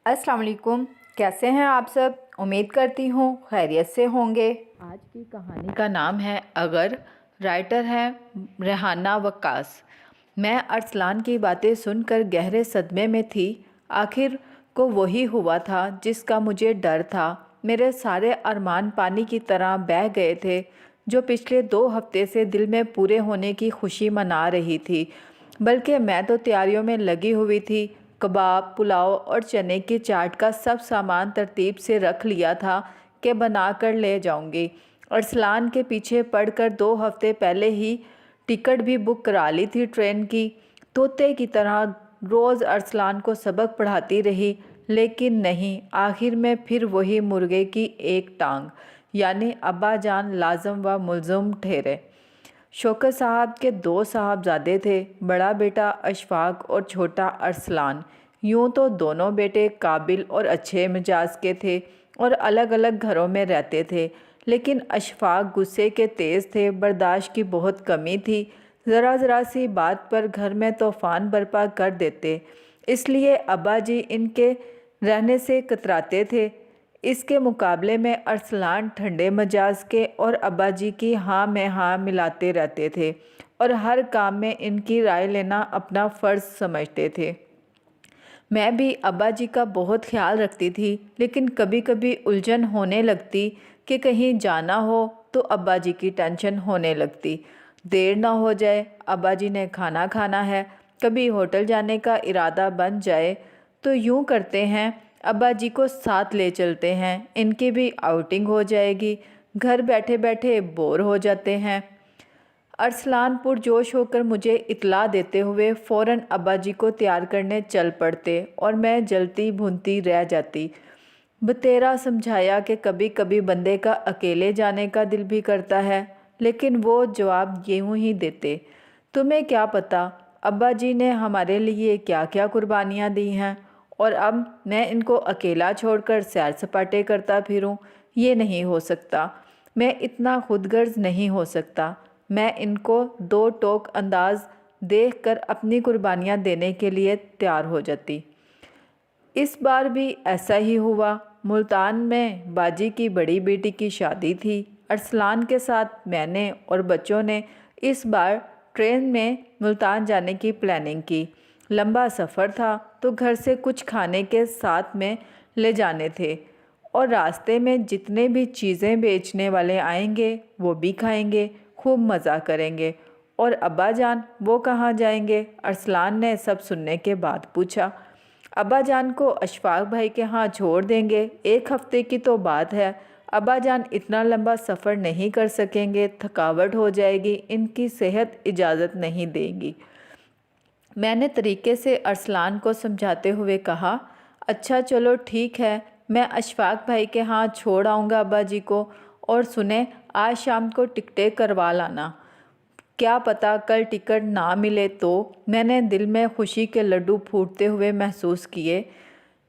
अस्सलाम वालेकुम। कैसे हैं आप सब? उम्मीद करती हूँ खैरियत से होंगे। आज की कहानी का नाम है अगर। राइटर हैं रेहाना वक्कास। मैं अरसलान की बातें सुनकर गहरे सदमे में थी। आखिर को वही हुआ था जिसका मुझे डर था। मेरे सारे अरमान पानी की तरह बह गए थे जो पिछले 2 हफ्ते से दिल में पूरे होने की खुशी मना रही थी। बल्कि मैं तो तैयारियों में लगी हुई थी। कबाब, पुलाव और चने की चाट का सब सामान तरतीब से रख लिया था कि बना कर ले जाऊंगी। अरसलान के पीछे पड़कर 2 हफ्ते पहले ही टिकट भी बुक करा ली थी ट्रेन की। तोते की तरह रोज़ अरसलान को सबक पढ़ाती रही, लेकिन नहीं, आखिर में फिर वही मुर्गे की एक टांग, यानी अब्बा जान लाजम व मुलज़म ठहरे। शौकत साहब के 2 साहबजादे थे, बड़ा बेटा अशफाक और छोटा अरसलान। यूं तो दोनों बेटे काबिल और अच्छे मिजाज के थे और अलग अलग घरों में रहते थे, लेकिन अशफाक गुस्से के तेज़ थे, बर्दाश्त की बहुत कमी थी। ज़रा सी बात पर घर में तूफ़ान बर्पा कर देते, इसलिए अब्बा जी इनके रहने से कतराते थे। इसके मुकाबले में अरसलान ठंडे मिजाज के और अब्बा जी की हाँ में हाँ मिलाते रहते थे और हर काम में इनकी राय लेना अपना फ़र्ज़ समझते थे। मैं भी अब्बा जी का बहुत ख्याल रखती थी, लेकिन कभी कभी उलझन होने लगती कि कहीं जाना हो तो अब्बा जी की टेंशन होने लगती। देर ना हो जाए, अब्बा जी ने खाना खाना है, कभी होटल जाने का इरादा बन जाए तो यूँ करते हैं, अब्बा जी को साथ ले चलते हैं, इनकी भी आउटिंग हो जाएगी। घर बैठे बैठे बोर हो जाते हैं। अरसलान पुरजोश होकर मुझे इत्तला देते हुए फ़ौरन अब्बा जी को तैयार करने चल पड़ते और मैं जलती भुनती रह जाती। बतेरा समझाया कि कभी कभी बंदे का अकेले जाने का दिल भी करता है, लेकिन वो जवाब यूँ ही देते, तुम्हें क्या पता अब्बा जी ने हमारे लिए क्या क्या कुर्बानियाँ दी हैं, और अब मैं इनको अकेला छोड़कर सैर सपाटे करता फिरूं, ये नहीं हो सकता। मैं इतना खुदगर्ज नहीं हो सकता। मैं इनको दो टोक अंदाज देख कर अपनी कुर्बानियाँ देने के लिए तैयार हो जाती। इस बार भी ऐसा ही हुआ। मुल्तान में बाजी की बड़ी बेटी की शादी थी। अरसलान के साथ मैंने और बच्चों ने इस बार ट्रेन में मुल्तान जाने की प्लानिंग की। लंबा सफ़र था तो घर से कुछ खाने के साथ में ले जाने थे और रास्ते में जितने भी चीज़ें बेचने वाले आएंगे वो भी खाएंगे, खूब मज़ा करेंगे। और अब्बा जान वो कहाँ जाएंगे? अरसलान ने सब सुनने के बाद पूछा। अब्बा जान को अशफाक भाई के यहाँ छोड़ देंगे, 1 हफ्ते की तो बात है। अब्बा जान इतना लंबा सफ़र नहीं कर सकेंगे, थकावट हो जाएगी, इनकी सेहत इजाज़त नहीं देगी। मैंने तरीके से अरसलान को समझाते हुए कहा, अच्छा चलो ठीक है, मैं अशफाक भाई के यहाँ छोड़ आऊँगा अब्बा जी को। और सुने, आज शाम को टिकटें करवा लाना, क्या पता कल टिकट ना मिले तो। मैंने दिल में खुशी के लड्डू फूटते हुए महसूस किए।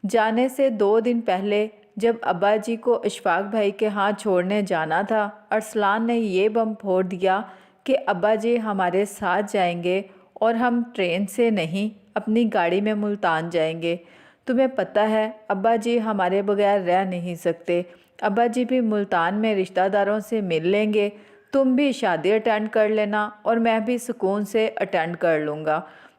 जाने से 2 दिन पहले जब अब्बा जी को अशफाक भाई के यहाँ छोड़ने जाना था, अरसलान ने ये बम फोड़ दिया कि अब्बा जी हमारे साथ जाएंगे और हम ट्रेन से नहीं अपनी गाड़ी में मुल्तान जाएंगे। तुम्हें पता है अब्बा जी हमारे बगैर रह नहीं सकते। अब्बा जी भी मुल्तान में रिश्तेदारों से मिल लेंगे, तुम भी शादी अटेंड कर लेना और मैं भी सुकून से अटेंड कर लूँगा,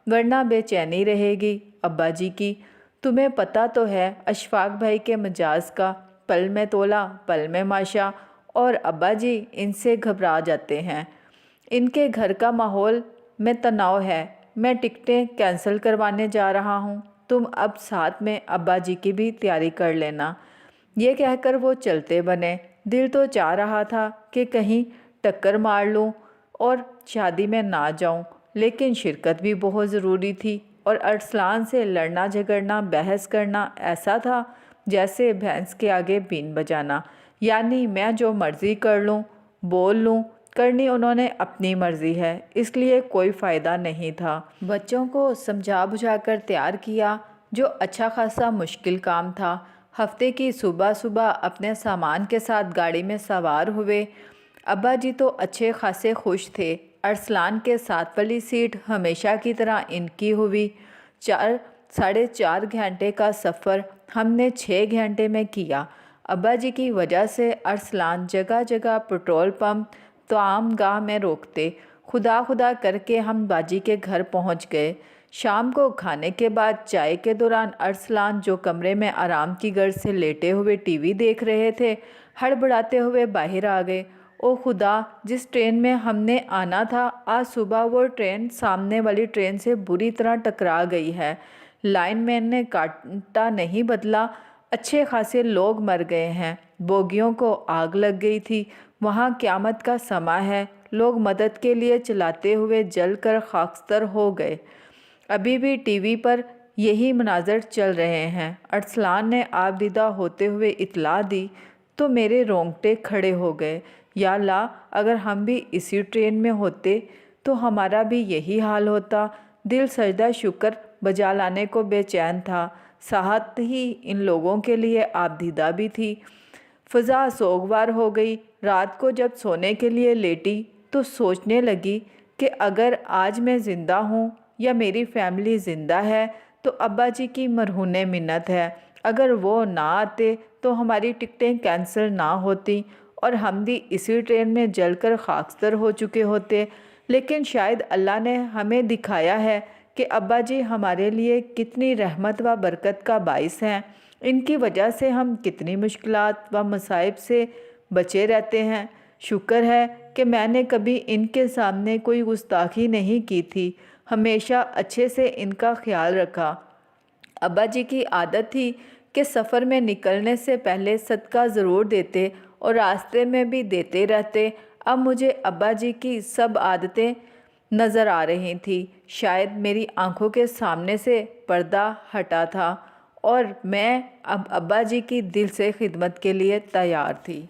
वरना बेचैनी रहेगी अब्बा जी की। तुम्हें पता तो है अशफाक भाई के मिजाज का, पल में तोला पल में माशा, और अब्बा जी इनसे घबरा जाते हैं। इनके घर का माहौल में तनाव है। मैं टिकटें कैंसिल करवाने जा रहा हूँ, तुम अब साथ में अब्बा जी की भी तैयारी कर लेना। ये कहकर वो चलते बने। दिल तो चाह रहा था कि कहीं टक्कर मार लूँ और शादी में ना जाऊँ, लेकिन शिरकत भी बहुत ज़रूरी थी और अरसलान से लड़ना झगड़ना बहस करना ऐसा था जैसे भैंस के आगे बीन बजाना, यानी मैं जो मर्ज़ी कर लूँ बोल लूँ, करनी उन्होंने अपनी मर्ज़ी है, इसलिए कोई फ़ायदा नहीं था। बच्चों को समझा बुझाकर तैयार किया, जो अच्छा खासा मुश्किल काम था। हफ्ते की सुबह सुबह अपने सामान के साथ गाड़ी में सवार हुए। अब्बा जी तो अच्छे खासे खुश थे। अरसलान के साथ वाली सीट हमेशा की तरह इनकी हुई। 4 4.5 घंटे का सफ़र हमने 6 घंटे में किया। अब्बा जी की वजह से अरसलान जगह जगह पेट्रोल पंप तो आम गाह में रोकते। खुदा खुदा करके हम बाजी के घर पहुंच गए। शाम को खाने के बाद चाय के दौरान अरसलान जो कमरे में आराम की गर्ज से लेटे हुए टीवी देख रहे थे, हड़बड़ाते हुए बाहर आ गए। ओ खुदा, जिस ट्रेन में हमने आना था, आज सुबह वो ट्रेन सामने वाली ट्रेन से बुरी तरह टकरा गई है। लाइनमैन ने कांटा नहीं बदला, अच्छे खासे लोग मर गए हैं। बोगियों को आग लग गई थी। वहाँ क़यामत का समा है। लोग मदद के लिए चिल्लाते हुए जल कर खाकस्तर हो गए। अभी भी टीवी पर यही मनाजर चल रहे हैं। अरसलान ने आबदीदा होते हुए इत्तला दी तो मेरे रोंगटे खड़े हो गए। या अल्लाह, अगर हम भी इसी ट्रेन में होते तो हमारा भी यही हाल होता। दिल सजदा शुक्र बजा लाने को बेचैन था। साहत ही इन लोगों के लिए आबदीदा भी थी। फ़ज़ा सोगवार हो गई। रात को जब सोने के लिए लेटी तो सोचने लगी कि अगर आज मैं ज़िंदा हूँ या मेरी फैमिली ज़िंदा है तो अब्बा जी की मरहूने मिन्नत है। अगर वो ना आते तो हमारी टिकटें कैंसिल ना होती और हम भी इसी ट्रेन में जलकर खाकस्तर हो चुके होते। लेकिन शायद अल्लाह ने हमें दिखाया है कि अब्बा जी हमारे लिए कितनी रहमत व बरकत का बाइस हैं। इनकी वजह से हम कितनी मुश्किलात व मसाइब से बचे रहते हैं। शुक्र है कि मैंने कभी इनके सामने कोई गुस्ताखी नहीं की थी। हमेशा अच्छे से इनका ख्याल रखा। अब्बा जी की आदत थी कि सफ़र में निकलने से पहले सदका ज़रूर देते और रास्ते में भी देते रहते। अब मुझे अब्बा जी की सब आदतें नज़र आ रही थी। शायद मेरी आंखों के सामने से पर्दा हटा था और मैं अब अब्बा जी की दिल से खिदमत के लिए तैयार थी।